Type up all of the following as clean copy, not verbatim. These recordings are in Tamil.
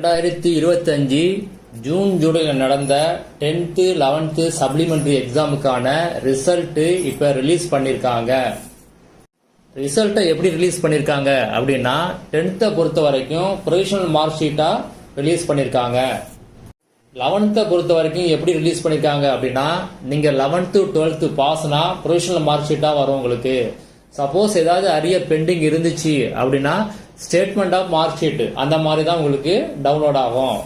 2025 ஜூன் ஜூலையில் நடந்த 10th 11th சப்ளிமெண்டரி எக்ஸாமுக்கான ரிசல்ட்டு இப்போ ரிலீஸ் பண்ணியிருக்காங்க. ரிசல்ட்டை எப்படி ரிலீஸ் பண்ணியிருக்காங்க அப்படின்னா 10th பொறுத்த வரைக்கும் ப்ரொவிஷனல் மார்க் ஷீட்டாக ரிலீஸ் பண்ணியிருக்காங்க. 11th பொறுத்த வரைக்கும் எப்படி ரிலீஸ் பண்ணியிருக்காங்க அப்படின்னா நீங்கள் 11th 12th பாஸ்னா ப்ரொவிஷனல் மார்க் ஷீட்டாக வரும் உங்களுக்கு. சப்போஸ் ஏதாவது அரியர் பெண்டிங் இருந்துச்சு அப்படின்னா ஸ்டேட்மெண்ட் ஆஃப் மார்க் ஷீட் அந்த மாதிரி தான் உங்களுக்கு டவுன்லோட் ஆகும்.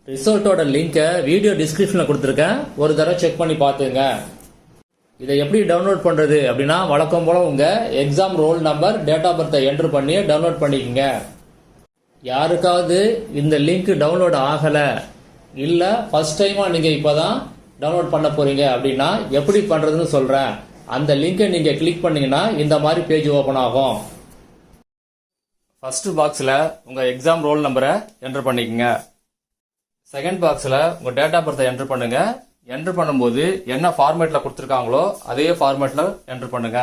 ரிசல்ட்டோட லிங்கை வீடியோ டிஸ்கிரிப்ஷனில் கொடுத்துருக்கேன், ஒரு தடவை செக் பண்ணி பார்த்துங்க. இதை எப்படி டவுன்லோட் பண்ணுறது அப்படின்னா வழக்கம் போல் உங்கள் exam roll number date of பர்த்தை என்ட்ரு பண்ணி டவுன்லோட் பண்ணிக்கோங்க. யாருக்காவது இந்த லிங்க் டவுன்லோட் ஆகலை இல்லை ஃபர்ஸ்ட் டைமாக நீங்கள் இப்போ தான் டவுன்லோட் பண்ண போகிறீங்க அப்படின்னா எப்படி பண்ணுறதுன்னு சொல்கிறேன். அந்த லிங்கை நீங்கள் கிளிக் பண்ணீங்கன்னா இந்த மாதிரி பேஜ் ஓப்பன் ஆகும். ஃபர்ஸ்ட் பாக்ஸில் உங்கள் எக்ஸாம் ரோல் நம்பரை என்ட்ரு பண்ணிக்கோங்க. செகண்ட் பாக்ஸில் உங்கள் டேட் ஆஃப் பர்த்தை என்ட்ரு பண்ணுங்க. என்ட்ரு பண்ணும்போது என்ன ஃபார்மேட்டில் கொடுத்துருக்காங்களோ அதே ஃபார்மேட்டில் என்ட்ரு பண்ணுங்க.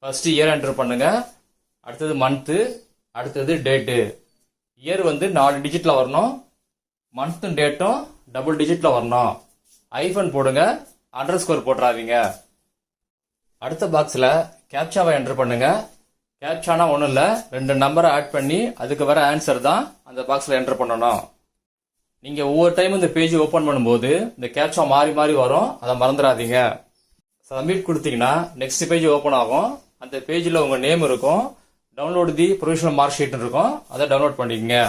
ஃபர்ஸ்ட் இயர் என்ட்ரு பண்ணுங்க, அடுத்தது மந்த்து, அடுத்தது டேட்டு. இயர் 4 டிஜிட்டில் வரணும், மந்த்தும் டேட்டும் டபுள் டிஜிட்டில் வரணும். ஐஃபன் போடுங்க, அண்டர் ஸ்கோர் போட்டுறாதீங்க. அடுத்த பாக்ஸில் கேப்சாவை என்ட்ரு பண்ணுங்க. கேப்சானா ஒன்றும் இல்லை, 2 நம்பரை ஆட் பண்ணி அதுக்கு வர ஆன்சர் தான் அந்த பாக்ஸில் என்ட்ரு பண்ணணும். நீங்கள் ஒவ்வொரு டைம் இந்த பேஜ் ஓப்பன் பண்ணும்போது இந்த கேப்சா மாறி மாறி வரும், அதை மறந்துடாதீங்க. சப்மிட் கொடுத்தீங்கன்னா நெக்ஸ்ட் பேஜ் ஓப்பன் ஆகும். அந்த பேஜில் உங்கள் நேம் இருக்கும், download the provisional mark sheet இருக்கும், அதை டவுன்லோட் பண்ணிக்கங்க.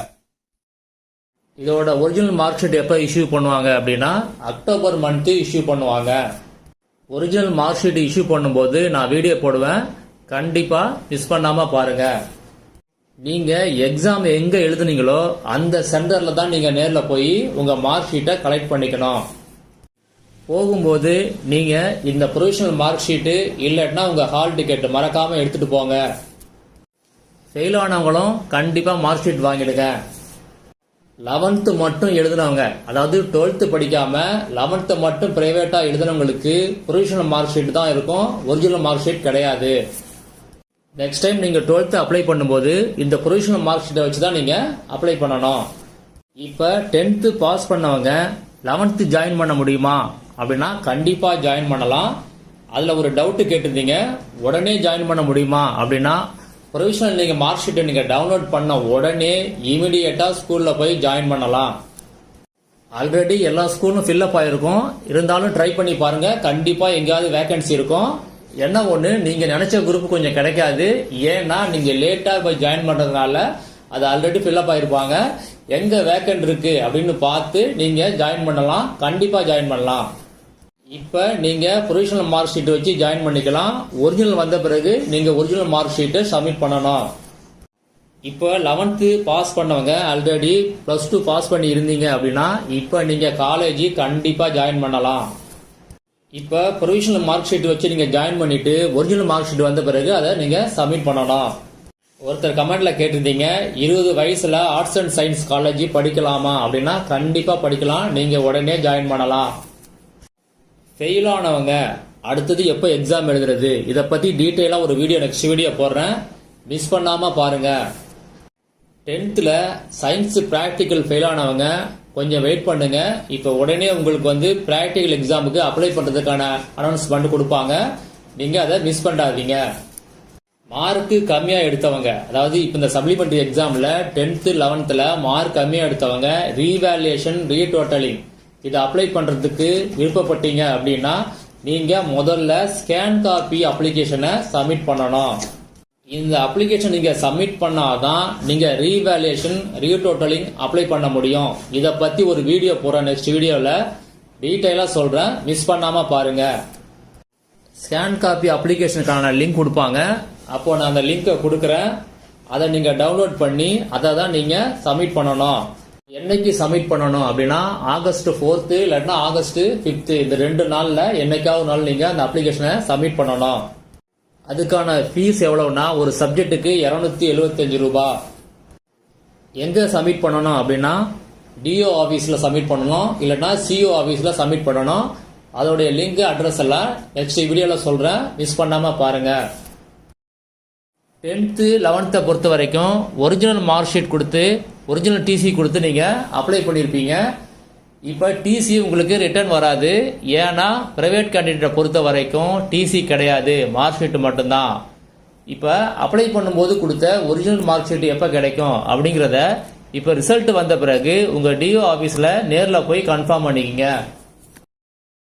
இதோட ஒரிஜினல் மார்க் ஷீட் எப்போ இஷ்யூ பண்ணுவாங்க அப்படின்னா அக்டோபர் மந்த்து இஷ்யூ பண்ணுவாங்க. ஒரிஜினல் மார்க் ஷீட் இஷ்யூ பண்ணும்போது நான் வீடியோ போடுவேன், கண்டிப்பாக மிஸ் பண்ணாமல் பாருங்கள். நீங்கள் எக்ஸாம் எங்கே எழுதுனீங்களோ அந்த சென்டரில் தான் நீங்கள் நேரில் போய் உங்கள் மார்க் ஷீட்டை கலெக்ட் பண்ணிக்கணும். போகும்போது நீங்கள் இந்த ப்ரொவிஷனல் மார்க் ஷீட்டு இல்லைன்னா உங்கள் ஹால் டிக்கெட் மறக்காமல் எடுத்துகிட்டு போங்க. ஃபெயில் ஆனவங்களும் கண்டிப்பாக மார்க் ஷீட் வாங்கிடுங்க. 11th மட்டும் எழுதுனவங்க, அதாவது 12th படிக்காம 11th மட்டும் பிரைவேட்டா எழுதுனவங்களுக்கு ப்ரொவிஷனல் மார்க் ஷீட் தான் இருக்கும், ஒரிஜினல் மார்க் ஷீட் கிடையாது. நெக்ஸ்ட் டைம் நீங்க 12th அப்ளை பண்ணும்போது இந்த ப்ரொவிஷனல் மார்க் ஷீட்டை வச்சு தான் நீங்க அப்ளை பண்ணணும். இப்ப 10th பாஸ் பண்ணவங்க 11th ஜாயின் பண்ண முடியுமா அப்படின்னா கண்டிப்பா ஜாயின் பண்ணலாம். அதுல ஒரு டவுட் கேட்டிருந்தீங்க, உடனே ஜாயின் பண்ண முடியுமா அப்படின்னா ப்ரொவிஷனல் நீங்கள் மார்க் ஷீட்டை நீங்கள் டவுன்லோட் பண்ண உடனே இமிடியேட்டாக ஸ்கூலில் போய் ஜாயின் பண்ணலாம். ஆல்ரெடி எல்லா ஸ்கூலும் ஃபில்லப் ஆகிருக்கும், இருந்தாலும் ட்ரை பண்ணி பாருங்கள், கண்டிப்பாக எங்கேயாவது வேகன்சி இருக்கும். என்ன ஒன்று, நீங்கள் நினச்ச குரூப் கொஞ்சம் கிடைக்காது, ஏன்னா நீங்கள் லேட்டாக போய் ஜாயின் பண்ணுறதுனால அது ஆல்ரெடி ஃபில்லப் ஆகிருப்பாங்க. எங்கே வேக்கன்ட் இருக்குது அப்படின்னு பார்த்து நீங்கள் ஜாயின் பண்ணலாம், கண்டிப்பாக ஜாயின் பண்ணலாம். இப்போ நீங்கள் ப்ரொவிஷனல் மார்க் ஷீட் வச்சு ஜாயின் பண்ணிக்கலாம். ஒரிஜினல் வந்த பிறகு நீங்கள் ஒரிஜினல் மார்க் ஷீட்டை சப்மிட் பண்ணணும். இப்போ 11th பாஸ் பண்ணவங்க ஆல்ரெடி +2 பாஸ் பண்ணி இருந்தீங்க அப்படின்னா இப்போ நீங்கள் காலேஜ் கண்டிப்பாக ஜாயின் பண்ணலாம். இப்போ ப்ரொவிஷனல் மார்க் ஷீட் வச்சு நீங்கள் ஜாயின் பண்ணிட்டு ஒரிஜினல் மார்க் ஷீட் வந்த பிறகு அதை நீங்கள் சப்மிட் பண்ணணும். ஒருத்தர் கமெண்ட்ல கேட்டிருந்தீங்க 20 வயசுல ஆர்ட்ஸ் அண்ட் சயின்ஸ் காலேஜ் படிக்கலாமா அப்படின்னா கண்டிப்பாக படிக்கலாம், நீங்கள் உடனே ஜாயின் பண்ணலாம். ஃபெயில் ஆனவங்க அடுத்தது எப்போ எக்ஸாம் எழுதுறது இதை பற்றி டீட்டெயிலாக ஒரு வீடியோ நெக்ஸ்ட் வீடியோ போடுறேன், மிஸ் பண்ணாமல் பாருங்கள். 10th சயின்ஸ் ப்ராக்டிக்கல் ஃபெயில் ஆனவங்க கொஞ்சம் வெயிட் பண்ணுங்க. இப்போ உடனே உங்களுக்கு ப்ராக்டிக்கல் எக்ஸாமுக்கு அப்ளை பண்ணுறதுக்கான அனௌன்ஸ்மெண்ட் கொடுப்பாங்க, நீங்கள் அதை மிஸ் பண்ணாதீங்க. மார்க்கு கம்மியாக எடுத்தவங்க, அதாவது இப்போ இந்த சப்ளிமெண்டரி எக்ஸாமில் 10th 11th மார்க் கம்மியாக எடுத்தவங்க ரீவேல்யூஷன் ரீடோட்டலிங் இதை அப்ளை பண்ணுறதுக்கு விருப்பப்பட்டீங்க அப்படின்னா நீங்கள் முதல்ல ஸ்கேன் காப்பி அப்ளிகேஷனை சப்மிட் பண்ணணும். இந்த அப்ளிகேஷன் நீங்கள் சப்மிட் பண்ணாதான் நீங்கள் ரீவேல்யூஷன் ரீடோட்டலிங் அப்ளை பண்ண முடியும். இதை பற்றி ஒரு வீடியோ போகிறேன், நெக்ஸ்ட் வீடியோவில் டீட்டெயிலாக சொல்கிறேன், மிஸ் பண்ணாமல் பாருங்கள். ஸ்கேன் காப்பி அப்ளிகேஷனுக்கான லிங்க் கொடுப்பாங்க, அப்போது நான் அந்த லிங்கை கொடுக்குறேன், அதை நீங்கள் டவுன்லோட் பண்ணி அதை தான் நீங்கள் சப்மிட் பண்ணணும். என்னைக்கு சப்மிட் பண்ணணும் அப்படின்னா August 4th இல்லைன்னா August 5th இந்த 2 நாளில் என்னைக்காவது நாள் நீங்கள் அந்த அப்ளிகேஷனை சப்மிட் பண்ணணும். அதுக்கான ஃபீஸ் எவ்வளவுனா ஒரு சப்ஜெக்ட்டுக்கு 275 ரூபாய். எங்கே சப்மிட் பண்ணணும் அப்படின்னா டிஓ ஆஃபீஸில் சப்மிட் பண்ணணும், இல்லைன்னா சிஓ ஆஃபீஸில் சப்மிட் பண்ணணும். அதோடைய லிங்க் அட்ரஸ் எல்லாம் நெக்ஸ்ட் வீடியோவில் சொல்கிறேன், மிஸ் பண்ணாமல் பாருங்கள். 10th 11th பொறுத்த வரைக்கும் ஒரிஜினல் மார்க் ஷீட் கொடுத்து ஒரிஜினல் டிசி கொடுத்து நீங்கள் அப்ளை பண்ணியிருப்பீங்க. இப்போ டிசி உங்களுக்கு ரிட்டர்ன் வராது. ஏன்னா ப்ரைவேட் கேண்டிடேட்டை பொறுத்த வரைக்கும் டிசி கிடையாது, மார்க் ஷீட் மட்டும்தான். இப்போ அப்ளை பண்ணும்போது கொடுத்த ஒரிஜினல் மார்க் ஷீட் எப்போ கிடைக்கும் அப்படிங்கிறத இப்போ ரிசல்ட் வந்த பிறகு உங்கள் டிஓ ஆஃபீஸில் நேரில் போய் கன்ஃபார்ம் பண்ணிக்கிங்க.